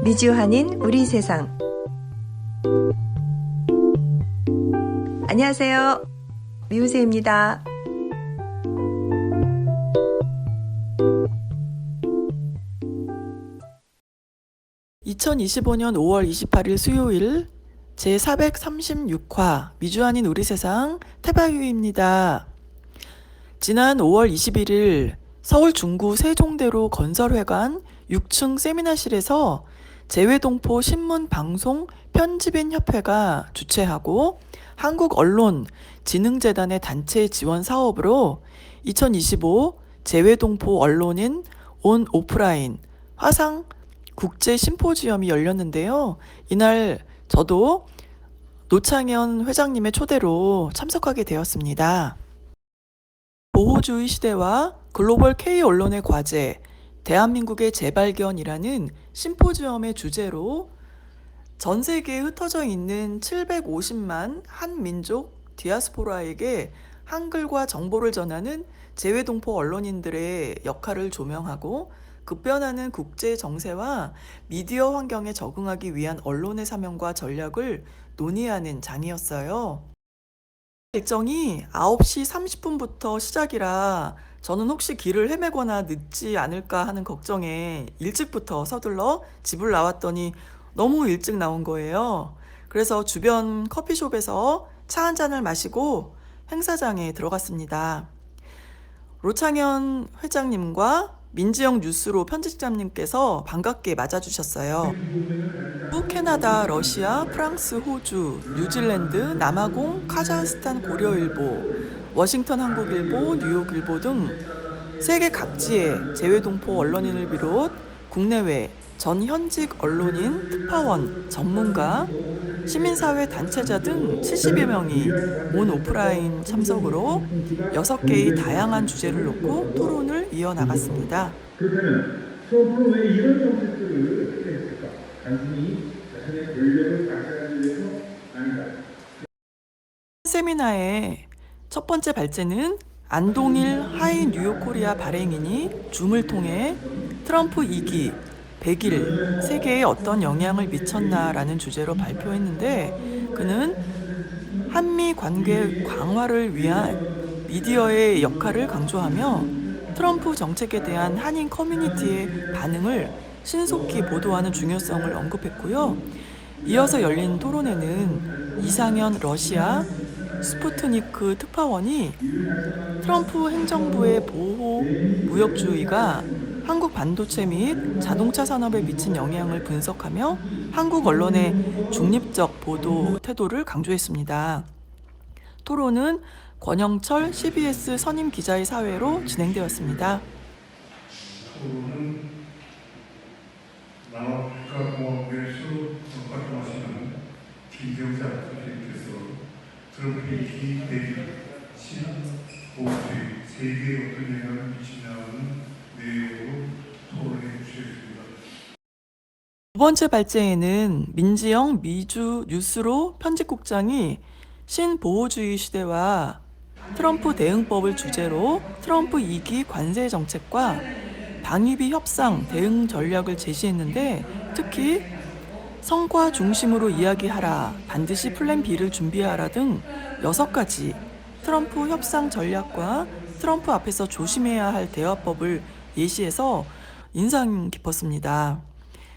미주한인 우리 세상. 안녕하세요. 미우새입니다. (2025년 5월 28일) 수요일 제436화 미주한인 우리 세상 태바유입니다. 지난 5월 21일 서울 중구 세종대로 건설회관 6층 세미나실에서 재외동포 신문방송 편집인협회가 주최하고 한국언론진흥재단의 단체 지원 사업으로 2025 재외동포 언론인 온 오프라인 화상 국제 심포지엄이 열렸는데요. 이날 저도 노창현 회장님의 초대로 참석하게 되었습니다. 보호주의 시대와 글로벌 K 언론의 과제, 대한민국의 재발견이라는 심포지엄의 주제로 전 세계에 흩어져 있는 750만 한민족 디아스포라에게 한글과 정보를 전하는 재외동포 언론인들의 역할을 조명하고 급변하는 국제 정세와 미디어 환경에 적응하기 위한 언론의 사명과 전략을 논의하는 장이었어요. 일정이 9시 30분부터 시작이라 저는 혹시 길을 헤매거나 늦지 않을까 하는 걱정에 일찍부터 서둘러 집을 나왔더니 너무 일찍 나온 거예요. 그래서 주변 커피숍에서 차 한 잔을 마시고 행사장에 들어갔습니다. 노창현 회장님과 민지영 뉴스로 편집장님께서 반갑게 맞아주셨어요. 캐나다, 러시아, 프랑스, 호주, 뉴질랜드, 남아공, 카자흐스탄 고려일보, 워싱턴 한국일보, 뉴욕일보 등 세계 각지의 재외동포 언론인을 비롯 국내외 전 현직 언론인, 특파원, 전문가, 시민사회 단체자 등 70여 명이 온 오프라인 참석으로 6개의 다양한 주제를 놓고 토론을 이어나갔습니다. 그렇다면 수업으로 왜 이런 정책들을 어떻게 했을까? 단순히 자신의 권력을 강화하기 위해서 아닌가? 세미나의 첫 번째 발제는 안동일 하이 뉴욕 코리아 발행인이 줌을 통해 트럼프 2기 100일 세계에 어떤 영향을 미쳤나라는 주제로 발표했는데, 그는 한미 관계 강화를 위한 미디어의 역할을 강조하며 트럼프 정책에 대한 한인 커뮤니티의 반응을 신속히 보도하는 중요성을 언급했고요. 이어서 열린 토론회는 이상현 러시아 스푸트니크 특파원이 트럼프 행정부의 보호 무역주의가 한국 반도체 및 자동차 산업에 미친 영향을 분석하며 한국 언론의 중립적 보도 태도를 강조했습니다. 토론은 권영철 CBS 선임 기자의 사회로 진행되었습니다. 토론은 남아프리카 공화국에서 활동하시는 김경자 선생님께서 트럼프의 기 대기를 신보호주의 세계에 어떤 영향을 미치냐는 내용으로 토론해 주셨습니다. 두 번째 발제에는 민지영 미주 뉴스로 편집국장이 신보호주의 시대와 트럼프 대응법을 주제로 트럼프 2기 관세 정책과 방위비 협상 대응 전략을 제시했는데, 특히 성과 중심으로 이야기하라, 반드시 플랜 B를 준비하라 등 6가지 트럼프 협상 전략과 트럼프 앞에서 조심해야 할 대화법을 예시해서 인상 깊었습니다.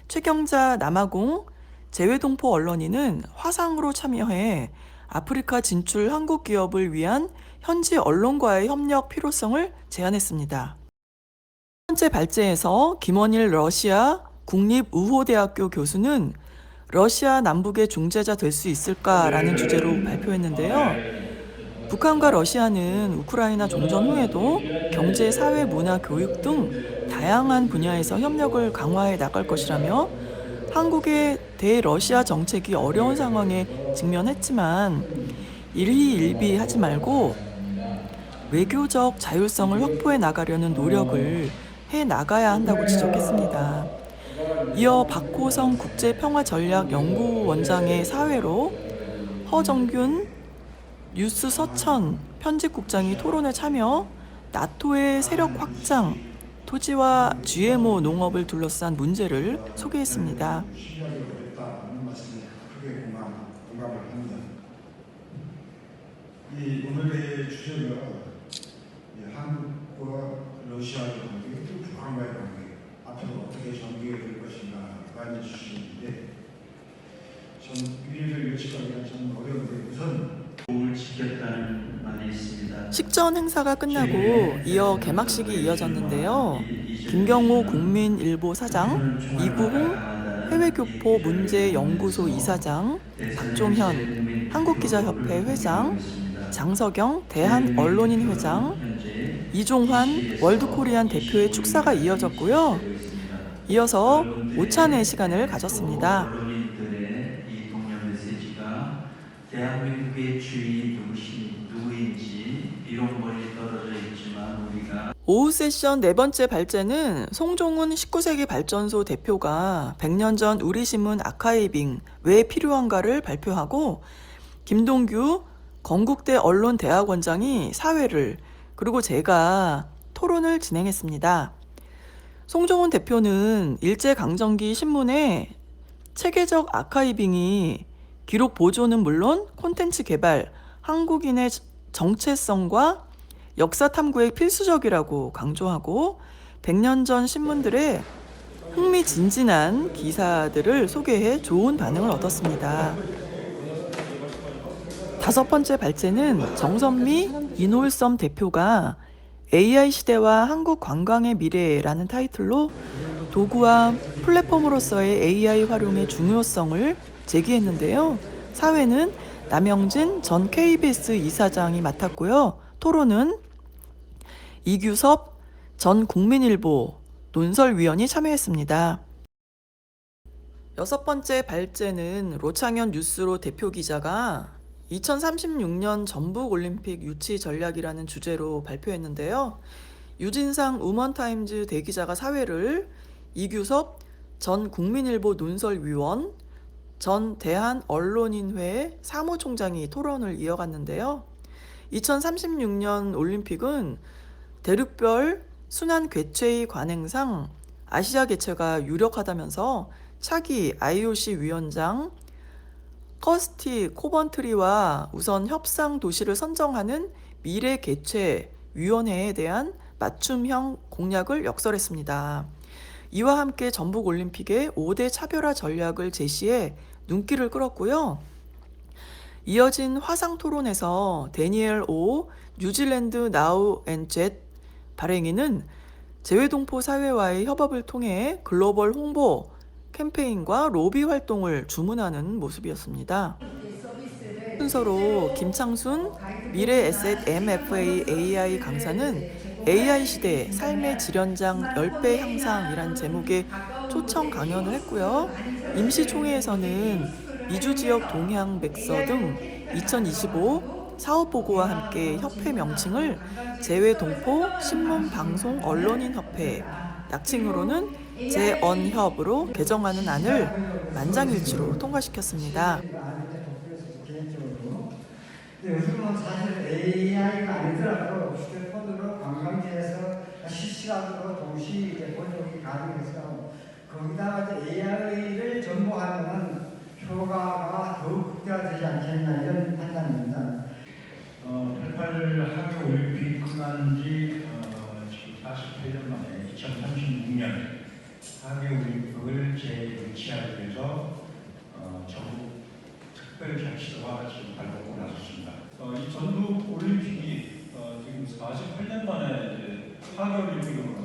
최경자 남아공 재외동포 언론인은 화상으로 참여해 아프리카 진출 한국 기업을 위한 현지 언론과의 협력 필요성을 제안했습니다. 첫 번째 발제에서 김원일 러시아 국립우호대학교 교수는 러시아 남북의 중재자 될 수 있을까라는 주제로 발표했는데요. 북한과 러시아는 우크라이나 종전 후에도 경제, 사회, 문화, 교육 등 다양한 분야에서 협력을 강화해 나갈 것이라며 한국의 대러시아 정책이 어려운 상황에 직면했지만 일희일비하지 말고 외교적 자율성을 확보해 나가려는 노력을 해 나가야 한다고 지적했습니다. 이어 박호성 국제평화전략연구원장의 사회로 허정균 뉴스 서천 편집국장이 토론에 참여 나토의 세력 확장, 토지와 GMO 농업을 둘러싼 문제를 소개했습니다. 신뢰하기가 어렵다는 말씀에 크게 공감을 합니다. 이 오늘의 주제가 한국과 러시아의 관계, 또 북한과의 관계, 앞으로 어떻게 전개될 것인가가 이제 주제인데, 전 위기를 예측하기는 참 어려운데 우선 공을 지켰다는 말이 있습니다. 식전 행사가 끝나고 이어 개막식이 이어졌는데요. 김경호 국민일보 사장, 이구홍 해외교포 문제연구소 이사장, 박종현 한국기자협회 회장, 장석영 대한언론인 회장, 이종환 월드코리안 대표의 축사가 이어졌고요. 이어서 오찬의 시간을 가졌습니다. 언론인들의 이 동료 메시지가 대한민국의 주인이 누구인지 비록 멀리 떨어져 있지만 우리가 오후 세션 네 번째 발제는 송종훈 19세기 발전소 대표가 100년 전 우리신문 아카이빙 왜 필요한가를 발표하고 김동규 건국대 언론대학원장이 사회를 그리고 제가 토론을 진행했습니다. 송종훈 대표는 일제강점기 신문에 체계적 아카이빙이 기록 보존은 물론 콘텐츠 개발, 한국인의 정체성과 역사 탐구에 필수적이라고 강조하고 100년 전 신문들의 흥미진진한 기사들을 소개해 좋은 반응을 얻었습니다. 다섯 번째 발제는 정선미 이놀섬 대표가 AI 시대와 한국 관광의 미래라는 타이틀로 도구와 플랫폼으로서의 AI 활용의 중요성을 제기했는데요. 사회는 남영진 전 KBS 이사장이 맡았고요. 토론은 이규섭 전 국민일보 논설위원이 참여했습니다. 여섯 번째 발제는 로창현 뉴스로 대표 기자가 2036년 전북올림픽 유치 전략이라는 주제로 발표했는데요. 유진상 우먼타임즈 대기자가 사회를, 이규섭 전 국민일보 논설위원, 전 대한언론인회 사무총장이 토론을 이어갔는데요. 2036년 올림픽은 대륙별 순환 개최의 관행상 아시아 개최가 유력하다면서 차기 IOC 위원장 커스티 코번트리와 우선 협상 도시를 선정하는 미래 개최 위원회에 대한 맞춤형 공약을 역설했습니다. 이와 함께 전북올림픽의 5대 차별화 전략을 제시해 눈길을 끌었고요. 이어진 화상 토론에서 데니엘 오 뉴질랜드 나우 앤 젯 발행인은 재외동포 사회와의 협업을 통해 글로벌 홍보 캠페인과 로비 활동을 주문하는 모습이었습니다. 순서로 김창순 미래에셋 MFA AI 강사는 AI 시대 삶의 질연장 10배 향상이란 제목의 초청 강연을 했고요. 임시총회에서는 미주지역 동향백서 등 2025 사업보고와 함께 협회 명칭을 재외동포 신문방송언론인협회, 약칭으로는 재언협으로 개정하는 안을 만장일치로 통과시켰습니다. 요즘은 사실 AI가 아니더라도 휴대폰으로 관광지에서 실시간으로 동시 번역이 가능해서 거기다가 AI를 접목하면 효과가 더욱 극대화되지 않겠나 이런 판단입니다. 88 하계 올림픽 끝난 지 지금 48년 만에 2036년 하계 올림픽을 재유치하기 위해서 전국 특별자치도가 지금 발족을 나섰습니다. 이 전북 올림픽이 지금 48년 만에 이제 하계 올림픽으로는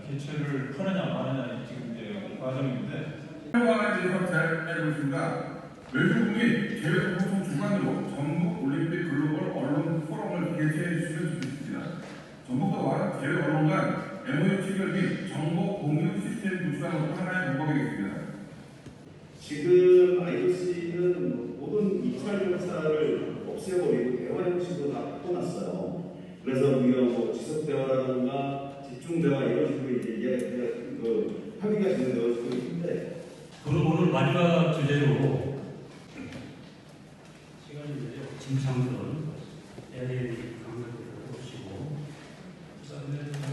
개최를 하느냐 마느냐 지금 이제 과정인데. 평화에 대해서 제안해드리고 있습니다. 외교부 및 재외동포 주관으로 전북 올림픽 글로벌 언론 포럼을 개최해 주시면 좋겠습니다. 전북도와 재외 언론 간 MOU 체결 및 정보 공유 시스템 구축하는 것도 하나의 방법이겠습니다. 지금 IOC는 모든 입찰 공사를 없애버리고 대화 형식으로 다 바꿔놨어요. 그래서 우리가 뭐 지속 대화라든가 집중 대화 이런 식으로 이제 합의가 진행되고 있는데. 그럼 오늘 마지막 주제로 김창순 AI 강사를 오시고 우선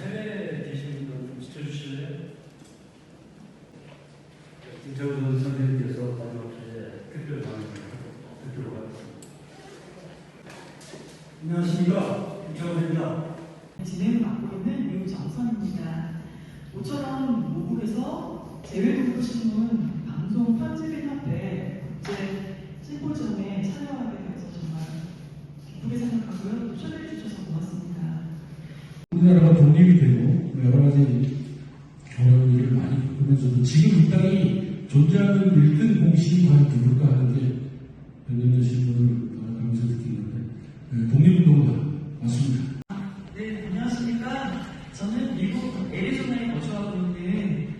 해외에 계신 분 우리나라가 독립이 되고 여러 가지 어려운 일을 많이 겪으면서도 지금 이 땅이 존재하는 1등 공신이 과연 누굴까 하는데 변경되신 분을 가면서 느끼는데 독립운동가 맞습니다. 네, 안녕하십니까. 저는 미국 애리조나에 거주하고 있는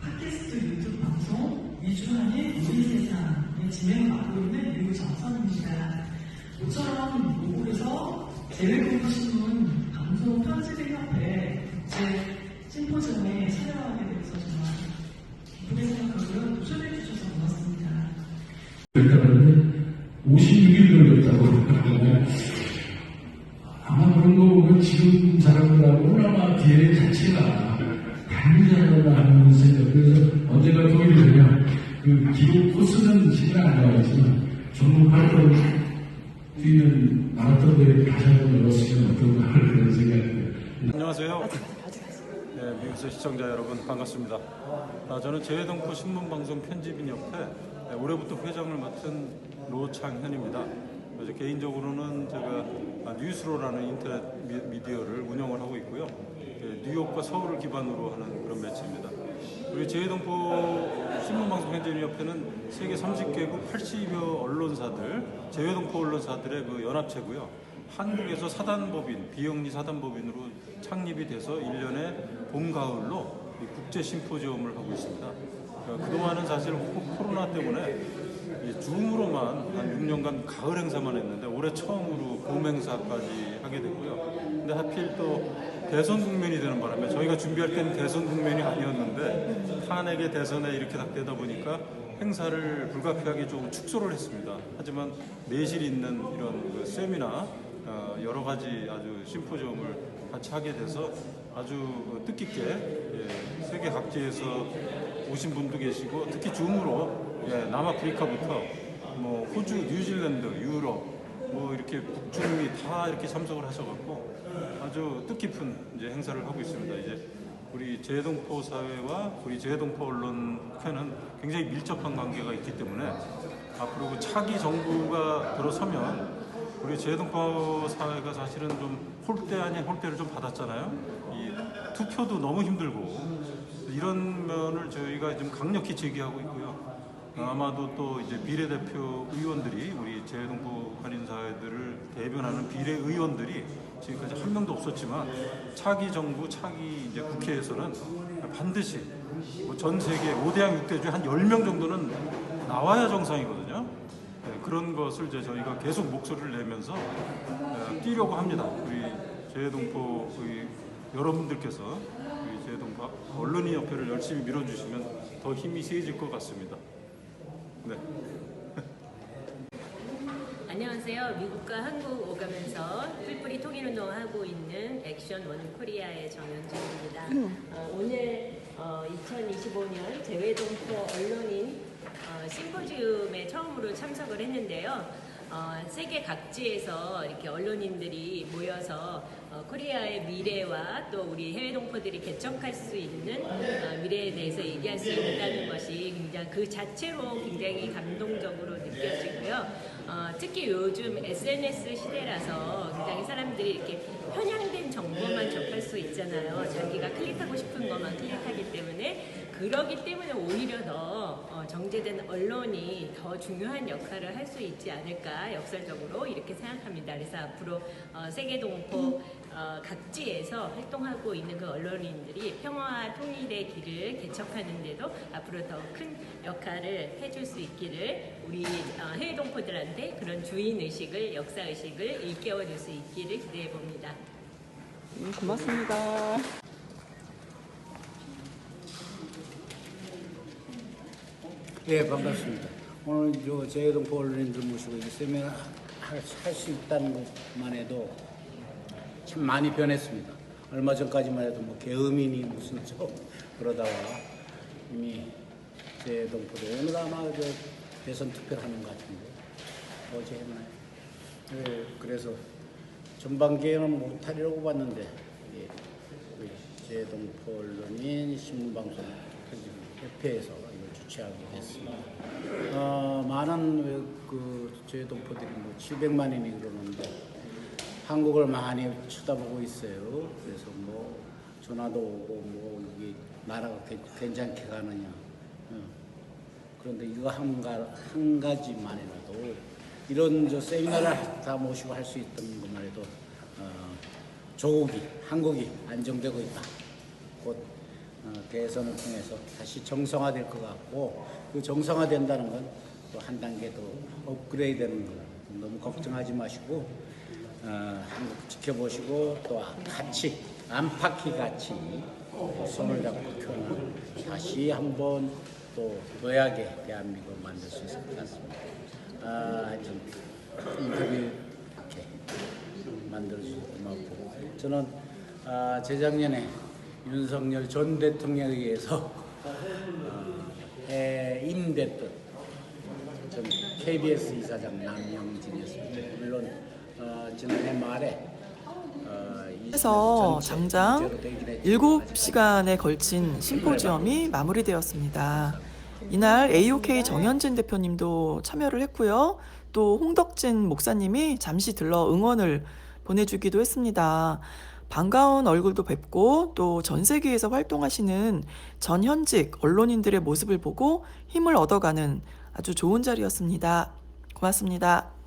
팟캐스트 유튜브 방송 이주환의 우리 세상의 진행을 맡고 있는 미국 정선입니다. 모처럼 미국에서 재외공부신문 방송 편집협회 국제 심포지엄에 참여하게 돼서 정말 기쁘게 생각하고요. 또 초대해 주셔서 고맙습니다. 일단은 56일 걸렸다고 아마 그런 거 보면 지금 사람들하고는 아마 DNA 자체가 다르지 않나 하는 생각. 그래서 언제가 통일이 되면 그 기록 코스는 시간 안 나가지만 전국 활동 뛰는 마라톤 대회 다시 한번 열었으면 어떨까 하는 그런 생각입니다. 안녕하세요. 네, 미국의 시청자 여러분 반갑습니다. 저는 재외동포 신문방송 편집인협회 올해부터 회장을 맡은 노창현입니다. 개인적으로는 제가 뉴스로라는 인터넷 미디어를 운영을 하고 있고요. 뉴욕과 서울을 기반으로 하는 그런 매체입니다. 우리 재외동포 신문방송 편집인협회는 세계 30개국 80여 언론사들, 재외동포 언론사들의 그 연합체고요. 한국에서 사단법인, 비영리 사단법인으로 창립이 돼서 1년에 봄, 가을로 국제 심포지엄을 하고 있습니다. 그동안은 사실 코로나 때문에 줌으로만 한 6년간 가을 행사만 했는데 올해 처음으로 봄 행사까지 하게 됐고요. 근데 하필 또 대선 국면이 되는 바람에 저희가 준비할 때는 대선 국면이 아니었는데 탄핵의 대선에 이렇게 딱 되다 보니까 행사를 불가피하게 조금 축소를 했습니다. 하지만 내실 있는 이런 그 세미나 여러 가지 아주 심포지엄을 같이 하게 돼서 아주 뜻깊게 세계 각지에서 오신 분도 계시고 특히 줌으로 남아프리카부터 뭐 호주, 뉴질랜드, 유럽 뭐 이렇게 북중미 다 이렇게 참석을 하셔갖고 아주 뜻깊은 이제 행사를 하고 있습니다. 이제 우리 재외동포 사회와 우리 재외동포 언론회는 굉장히 밀접한 관계가 있기 때문에 앞으로 그 차기 정부가 들어서면 우리 재외동포 사회가 사실은 좀 홀대 아닌 홀대를 좀 받았잖아요. 이 투표도 너무 힘들고 이런 면을 저희가 좀 강력히 제기하고 있고요. 아마도 또 이제 비례대표 의원들이 우리 재외동포 한인사회들을 대변하는 비례의원들이 지금까지 한 명도 없었지만 차기 정부, 차기 이제 국회에서는 반드시 뭐 전 세계 5대양 6대 중에 한 10명 정도는 나와야 정상이거든요. 그런 것을 이제 저희가 계속 목소리를 내면서 뛰려고 합니다. 우리 재외동포 여러분들께서 우리 재외동포 언론인협회를 열심히 밀어주시면 더 힘이 세질 것 같습니다. 네. 안녕하세요. 미국과 한국 오가면서 뿔뿔이 통일운동을 하고 있는 액션 원 코리아의 정연정입니다. 오늘 2025년 재외동포 언론인 심포지움에 처음으로 참석을 했는데요. 세계 각지에서 이렇게 언론인들이 모여서 코리아의 미래와 또 우리 해외 동포들이 개척할 수 있는 미래에 대해서 얘기할 수 있다는 것이 굉장히 그 자체로 굉장히 감동적으로 느껴지고요. 특히 요즘 SNS 시대라서 굉장히 사람들이 이렇게 편향된 정보만 접할 수 있잖아요. 자기가 클릭하고 싶은 것만 클릭하기 때문에 그러기 때문에 오히려 더 정제된 언론이 더 중요한 역할을 할 수 있지 않을까 역설적으로 이렇게 생각합니다. 그래서 앞으로 세계 동포 각지에서 활동하고 있는 그 언론인들이 평화와 통일의 길을 개척하는 데도 앞으로 더 큰 역할을 해줄 수 있기를 우리 해외 동포들한테 그런 주인의식을 역사의식을 일깨워줄 수 있기를 기대해 봅니다. 고맙습니다. 네, 반갑습니다. 오늘 저 재외동포 언론인들 모시고 이 세미나 할 수 있다는 것만 해도 참 많이 변했습니다. 얼마 전까지만 해도 뭐 계엄이니 무슨 좀 그러다가 이미 재외동포들 오늘 아마 저 대선 투표를 하는 것 같은데 어제 했나요? 네, 그래서 전반기에는 못하려고 봤는데 재외동포 언론인 신문방송 협회에서 이걸 주최하게 됐습니다. 많은 그 재외동포들이 뭐 700만인이 그러는데 한국을 많이 쳐다보고 있어요. 그래서 뭐 전화도 오고 뭐 이게 나라가 괜찮게 가느냐. 그런데 이거 한 가지만이라도 이런 세미나를 다 모시고 할 수 있던 것만 해도 조국이 한국이 안정되고 있다. 곧 대선을 통해서 다시 정상화될 것 같고 그 정상화된다는 건 또 한 단계 더 업그레이드되는 거 너무 걱정하지 마시고 한국 지켜보시고 또 같이 안팎이 같이 손을 잡고 표현을 다시 한번 또 도약의 대한민국을 만들 수 있을 것 같습니다. 하여튼 인터뷰 이렇게 만들어주셔서 고맙고 저는 재작년에 윤석열 전 대통령에 의해서 해임됐던 전 KBS 이사장 남영진이었습니다. 물론 지난해 말에 그래서 장장 7시간에 걸친 심포지엄이 마무리되었습니다. 이날 AOK 정현진 대표님도 참여를 했고요. 또 홍덕진 목사님이 잠시 들러 응원을 보내주기도 했습니다. 반가운 얼굴도 뵙고 또 전 세계에서 활동하시는 전현직 언론인들의 모습을 보고 힘을 얻어가는 아주 좋은 자리였습니다. 고맙습니다.